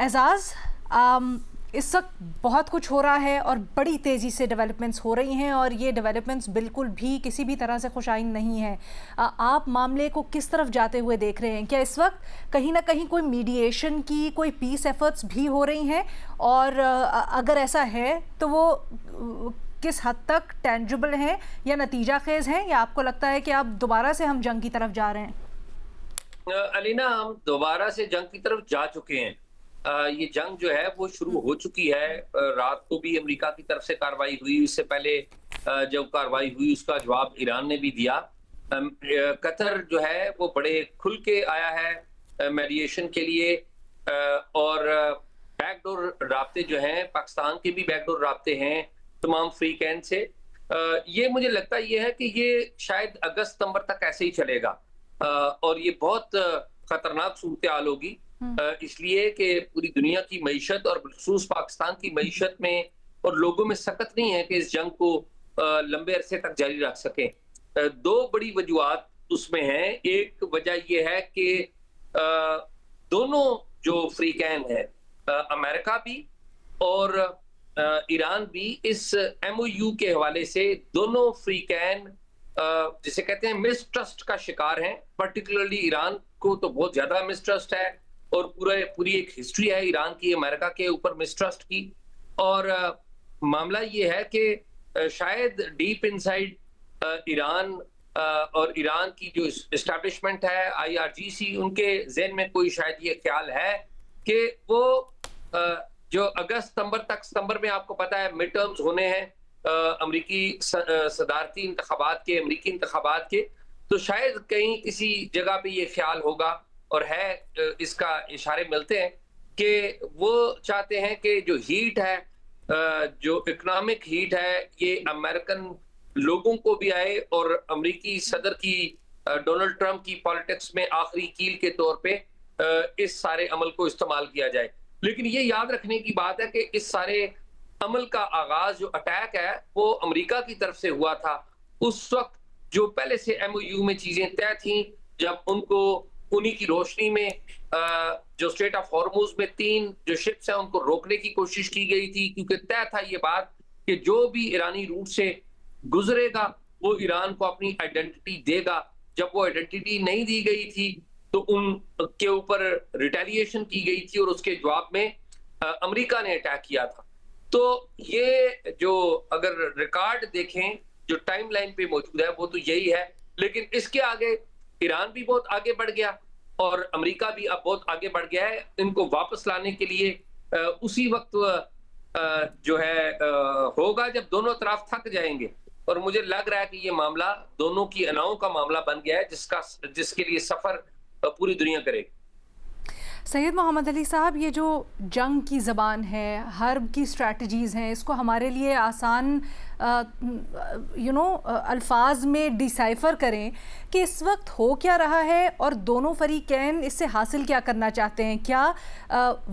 اعزاز، اس وقت بہت کچھ ہو رہا ہے اور بڑی تیزی سے ڈیولپمنٹس ہو رہی ہیں، اور یہ ڈیولپمنٹس بالکل بھی کسی بھی طرح سے خوش آئند نہیں ہیں۔ آپ معاملے کو کس طرف جاتے ہوئے دیکھ رہے ہیں؟ کیا اس وقت کہیں نہ کہیں کوئی میڈییشن کی، کوئی پیس ایفرٹس بھی ہو رہی ہیں؟ اور اگر ایسا ہے تو وہ کس حد تک ٹینجبل ہیں یا نتیجہ خیز ہیں، یا آپ کو لگتا ہے کہ اب دوبارہ سے ہم جنگ کی طرف جا رہے ہیں؟ علینا، ہم دوبارہ سے جنگ کی طرف جا چکے ہیں۔ یہ جنگ جو ہے وہ شروع ہو چکی ہے۔ رات کو بھی امریکہ کی طرف سے کارروائی ہوئی، اس سے پہلے جب کارروائی ہوئی اس کا جواب ایران نے بھی دیا۔ قطر جو ہے وہ بڑے کھل کے آیا ہے میڈییشن کے لیے، اور بیک ڈور رابطے جو ہیں، پاکستان کے بھی بیک ڈور رابطے ہیں تمام فریقین سے۔ یہ مجھے لگتا یہ ہے کہ یہ شاید اگست ستمبر تک ایسے ہی چلے گا، اور یہ بہت خطرناک صورتحال ہوگی، اس لیے کہ پوری دنیا کی معیشت اور بالخصوص پاکستان کی معیشت میں اور لوگوں میں سخت نہیں ہے کہ اس جنگ کو لمبے عرصے تک جاری رکھ سکیں۔ دو بڑی وجوہات اس میں ہیں۔ ایک وجہ یہ ہے کہ دونوں جو فریقین ہیں، امریکہ بھی اور ایران بھی، اس ایم او یو کے حوالے سے دونوں فریقین جسے کہتے ہیں مسٹرسٹ کا شکار ہیں۔ پرٹیکولرلی ایران کو تو بہت زیادہ مسٹرسٹ ہے، اور پوری ایک ہسٹری ہے ایران کی امریکہ کے اوپر مسٹرسٹ کی۔ اور معاملہ یہ ہے کہ شاید ڈیپ انسائیڈ ایران اور ایران کی جو اسٹیبلشمنٹ ہے، IRGC، ان کے ذہن میں کوئی شاید یہ خیال ہے کہ وہ جو اگست ستمبر میں آپ کو پتا ہے مڈ ٹرمز ہونے ہیں امریکی صدارتی انتخابات کے، امریکی انتخابات کے، تو شاید کہیں کسی جگہ پہ یہ خیال ہوگا، اور ہے اس کا اشارے ملتے ہیں کہ وہ چاہتے ہیں کہ جو ہیٹ ہے، جو اکنامک ہیٹ ہے، یہ امریکن لوگوں کو بھی آئے، اور امریکی صدر کی ڈونلڈ ٹرمپ کی پالیٹکس میں آخری کیل کے طور پہ اس سارے عمل کو استعمال کیا جائے۔ لیکن یہ یاد رکھنے کی بات ہے کہ اس سارے عمل کا آغاز، جو اٹیک ہے، وہ امریکہ کی طرف سے ہوا تھا۔ اس وقت جو پہلے سے ایم او یو میں چیزیں طے تھیں، جب ان کو انہی کی روشنی میں جو اسٹریٹ آف ہارموز میں 3 جو شپس ہیں ان کو روکنے کی کوشش کی گئی تھی، کیونکہ طے تھا یہ بات کہ جو بھی ایرانی روٹ سے گزرے گا وہ ایران کو اپنی آئیڈینٹی دے گا۔ جب وہ آئیڈینٹی نہیں دی گئی تھی تو ان کے اوپر ریٹیلیشن کی گئی تھی، اور اس کے جواب میں امریکہ نے اٹیک کیا تھا۔ تو یہ جو اگر ریکارڈ دیکھیں جو ٹائم لائن پہ موجود ہے وہ تو یہی ہے، لیکن اس کے آگے ایران بھی بہت آگے بڑھ گیا، اور امریکہ بھی اب بہت آگے بڑھ گیا ہے ان کو واپس لانے کے لیے۔ اسی وقت جو ہے ہوگا جب دونوں طرف تھک جائیں گے، اور مجھے لگ رہا ہے کہ یہ معاملہ دونوں کی اناؤں کا معاملہ بن گیا ہے، جس کے لیے سفر پوری دنیا کرے گی۔ سید محمد علی صاحب، یہ جو جنگ کی زبان ہے، حرب کی اسٹریٹجیز ہیں، اس کو ہمارے لیے آسان الفاظ میں ڈیسائفر کریں کہ اس وقت ہو کیا رہا ہے، اور دونوں فریقین اس سے حاصل کیا کرنا چاہتے ہیں؟ کیا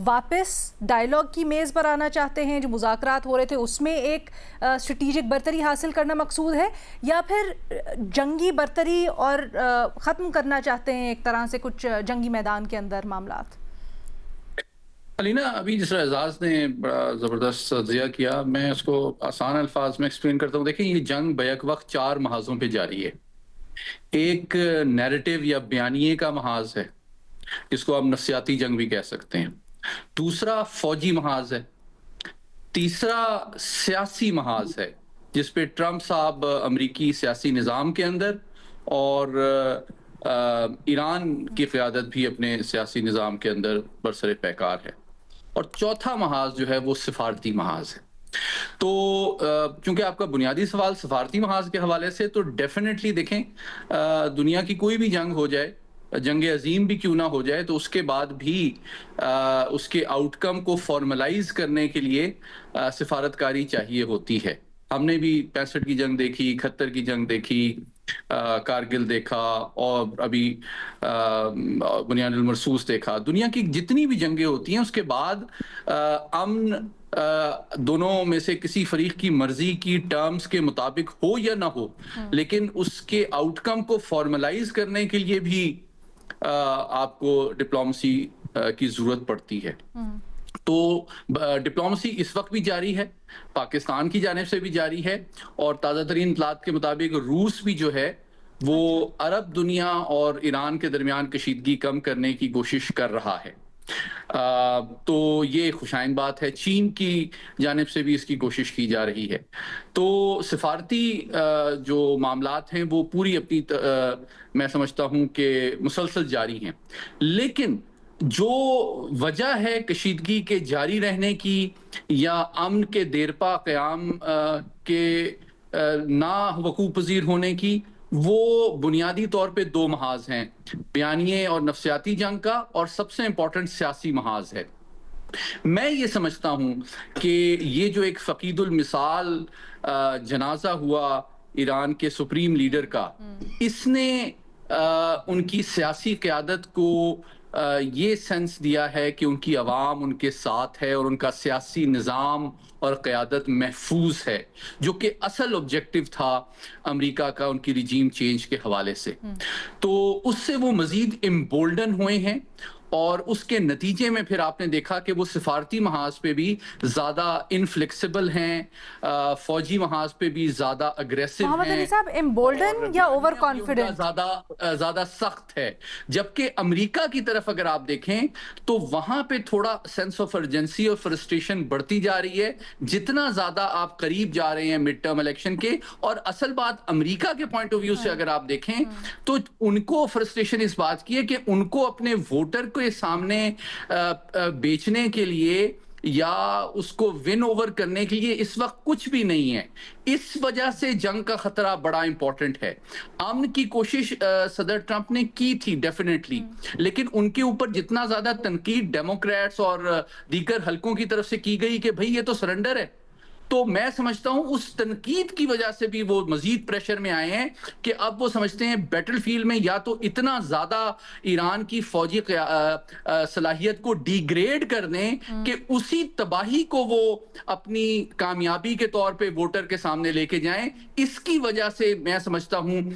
واپس ڈائیلاگ کی میز پر آنا چاہتے ہیں؟ جو مذاکرات ہو رہے تھے اس میں ایک اسٹریٹجک برتری حاصل کرنا مقصود ہے، یا پھر جنگی برتری اور ختم کرنا چاہتے ہیں ایک طرح سے کچھ جنگی میدان کے اندر معاملات؟ علینا، ابھی جس طرح اعزاز نے بڑا زبردست تجزیہ کیا، میں اس کو آسان الفاظ میں ایکسپلین کرتا ہوں۔ دیکھیں، یہ جنگ بیک وقت 4 محاذوں پہ جاری ہے۔ ایک نیریٹو یا بیانیے کا محاذ ہے، جس کو آپ نفسیاتی جنگ بھی کہہ سکتے ہیں۔ دوسرا فوجی محاذ ہے۔ تیسرا سیاسی محاذ ہے، جس پہ ٹرمپ صاحب امریکی سیاسی نظام کے اندر اور ایران کی قیادت بھی اپنے سیاسی نظام کے اندر برسر پیکار ہے۔ اور چوتھا محاذ جو ہے وہ سفارتی محاذ ہے۔ تو چونکہ آپ کا بنیادی سوال سفارتی محاذ کے حوالے سے، تو ڈیفینیٹلی دیکھیں، دنیا کی کوئی بھی جنگ ہو جائے، جنگ عظیم بھی کیوں نہ ہو جائے، تو اس کے بعد بھی اس کے آؤٹ کم کو فارملائز کرنے کے لیے سفارتکاری چاہیے ہوتی ہے۔ ہم نے بھی 65 کی جنگ دیکھی، 71 کی جنگ دیکھی، کارگل دیکھا، اور ابھی بنیاد المرصوص دیکھا۔ دنیا کی جتنی بھی جنگیں ہوتی ہیں اس کے بعد امن دونوں میں سے کسی فریق کی مرضی کی ٹرمز کے مطابق ہو یا نہ ہو، لیکن اس کے آؤٹ کم کو فارملائز کرنے کے لیے بھی آپ کو ڈپلومسی کی ضرورت پڑتی ہے۔ تو ڈپلومسی اس وقت بھی جاری ہے، پاکستان کی جانب سے بھی جاری ہے، اور تازہ ترین اطلاعات کے مطابق روس بھی جو ہے وہ عرب دنیا اور ایران کے درمیان کشیدگی کم کرنے کی کوشش کر رہا ہے۔ تو یہ خوشائند بات ہے۔ چین کی جانب سے بھی اس کی کوشش کی جا رہی ہے۔ تو سفارتی جو معاملات ہیں وہ پوری اپنی میں سمجھتا ہوں کہ مسلسل جاری ہیں، لیکن جو وجہ ہے کشیدگی کے جاری رہنے کی یا امن کے دیرپا قیام کے نہ وقوع پذیر ہونے کی، وہ بنیادی طور پہ دو محاذ ہیں، بیانیے اور نفسیاتی جنگ کا، اور سب سے امپورٹنٹ سیاسی محاذ ہے۔ میں یہ سمجھتا ہوں کہ یہ جو ایک فقید المثال جنازہ ہوا ایران کے سپریم لیڈر کا، اس نے ان کی سیاسی قیادت کو یہ سینس دیا ہے کہ ان کی عوام ان کے ساتھ ہے اور ان کا سیاسی نظام اور قیادت محفوظ ہے، جو کہ اصل آبجیکٹو تھا امریکہ کا ان کی ریجیم چینج کے حوالے سے۔ تو اس سے وہ مزید امبولڈن ہوئے ہیں، اور اس کے نتیجے میں پھر آپ نے دیکھا کہ وہ سفارتی محاذ پہ بھی زیادہ انفلیکسیبل ہیں، فوجی محاذ پہ بھی زیادہ اگریسو ہیں۔ محمد علی صاحب، امبولڈن یا اوور کانفیڈنٹ؟ زیادہ سخت ہے، جبکہ امریکہ کی طرف اگر آپ دیکھیں تو وہاں پہ تھوڑا سینس آف ارجنسی اور فرسٹریشن بڑھتی جا رہی ہے جتنا زیادہ آپ قریب جا رہے ہیں مڈ ٹرم الیکشن کے۔ اور اصل بات امریکہ کے پوائنٹ آف ویو سے اگر آپ دیکھیں تو ان کو فرسٹریشن اس بات کی ہے کہ ان کو اپنے ووٹر کے سامنے بیچنے کے لیے یا اس کو ون اوور کرنے کے لیے اس وقت کچھ بھی نہیں ہے۔ اس وجہ سے جنگ کا خطرہ بڑا امپورٹنٹ ہے۔ امن کی کوشش صدر ٹرمپ نے کی تھی ڈیفینیٹلی، لیکن ان کے اوپر جتنا زیادہ تنقید ڈیموکریٹس اور دیگر حلقوں کی طرف سے کی گئی کہ بھئی یہ تو سرنڈر ہے، تو میں سمجھتا ہوں اس تنقید کی وجہ سے بھی وہ مزید پریشر میں آئے ہیں کہ اب وہ سمجھتے ہیں بیٹل فیلڈ میں یا تو اتنا زیادہ ایران کی فوجی صلاحیت کو ڈی گریڈ کر دیں کہ اسی تباہی کو وہ اپنی کامیابی کے طور پہ ووٹر کے سامنے لے کے جائیں۔ اس کی وجہ سے میں سمجھتا ہوں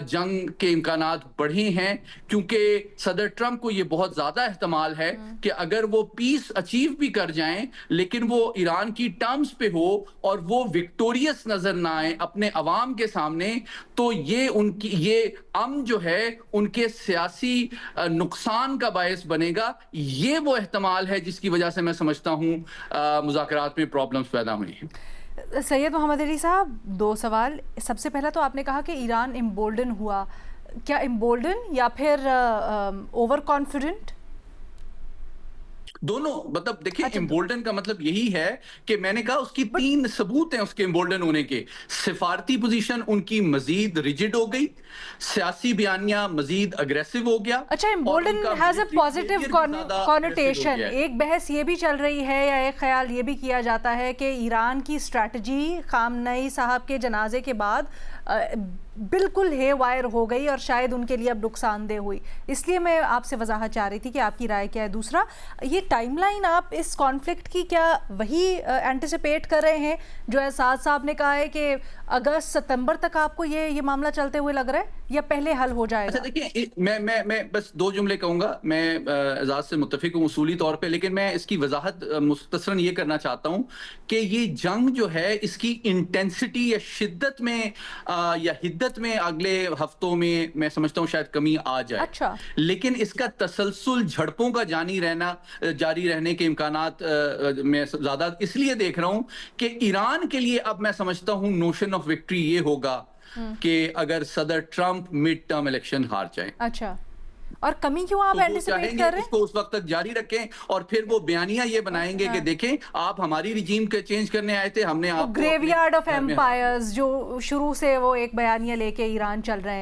جنگ کے امکانات بڑھے ہیں، کیونکہ صدر ٹرمپ کو یہ بہت زیادہ احتمال ہے کہ اگر وہ پیس اچیو بھی کر جائیں لیکن وہ ایران کی ٹرمز پہ ہو اور وہ وکٹوریس نظر نہ آئے اپنے عوام کے سامنے، تو یہ ان کی یہ امن جو ہے ان کے سیاسی نقصان کا باعث بنے گا۔ یہ وہ احتمال ہے جس کی وجہ سے میں سمجھتا ہوں مذاکرات میں پرابلمز پیدا ہوئی ہیں۔ سید محمد علی صاحب، دو سوال۔ سب سے پہلا تو آپ نے کہا کہ ایران امبولڈن ہوا، کیا امبولڈن یا پھر اوور کانفیڈنٹ؟ دونوں، مطلب دیکھیں امبولڈن کا مطلب یہی ہے کہ میں نے کہا اس کی تین ثبوت ہیں اس کے امبولڈن ہونے کے۔ سفارتی پوزیشن ان کی مزید ریجڈ ہو گئی، سیاسی بیانیہ مزید اگریسو ہو گیا۔ اچھا، امبولڈن ہیز اے پازیٹیو کونوٹیشن۔ ایک بحث یہ بھی چل رہی ہے یا ایک خیال یہ بھی کیا جاتا ہے کہ ایران کی اسٹریٹجی خامنئی صاحب کے جنازے کے بعد بالکل ہے وائر ہو گئی اور شاید ان کے لیے اب نقصان دہ ہوئی۔ اس لیے میں آپ سے وضاحت چاہ رہی تھی کہ آپ کی رائے کیا ہے۔ دوسرا، یہ ٹائم لائن آپ اس کانفلکٹ کی کیا وہی اینٹیسپیٹ کر رہے ہیں جو اعزاز صاحب نے کہا ہے کہ اگست ستمبر تک آپ کو یہ معاملہ چلتے ہوئے لگ رہا ہے یا پہلے حل ہو جائے گا؟ اچھا دیکھیں، میں بس دو جملے کہوں گا۔ میں اعزاز سے متفق ہوں اصولی طور پہ، لیکن میں اس کی وضاحت مختصراً یہ کرنا چاہتا ہوں کہ یہ جنگ جو ہے اس کی انٹینسٹی یا شدت میں یا حدت میں اگلے ہفتوں میں سمجھتا ہوں شاید کمی آ جائے۔ اچھا، لیکن اس کا تسلسل جھڑپوں کا جاری رہنے کے امکانات میں زیادہ اس لیے دیکھ رہا ہوں کہ ایران کے لیے اب میں سمجھتا ہوں نوشن آف وکٹری یہ ہوگا کہ اگر صدر ٹرمپ مڈ ٹرم الیکشن ہار جائیں۔ اچھا، اور کمی کیوں آپ اینٹیسپیٹ کر رہے ہیں؟ اس کو اس وقت تک جاری رکھیں اور پھر وہ بیانیہ یہ بنائیں گے کہ دیکھیں آپ ہماری ریجیم کے چینج کرنے آئے تھے، ہم نے آپ کو گریو یارڈ آف ایمپائرز جو شروع سے وہ ایک بیانیہ لے کے ایران چل رہے ہیں۔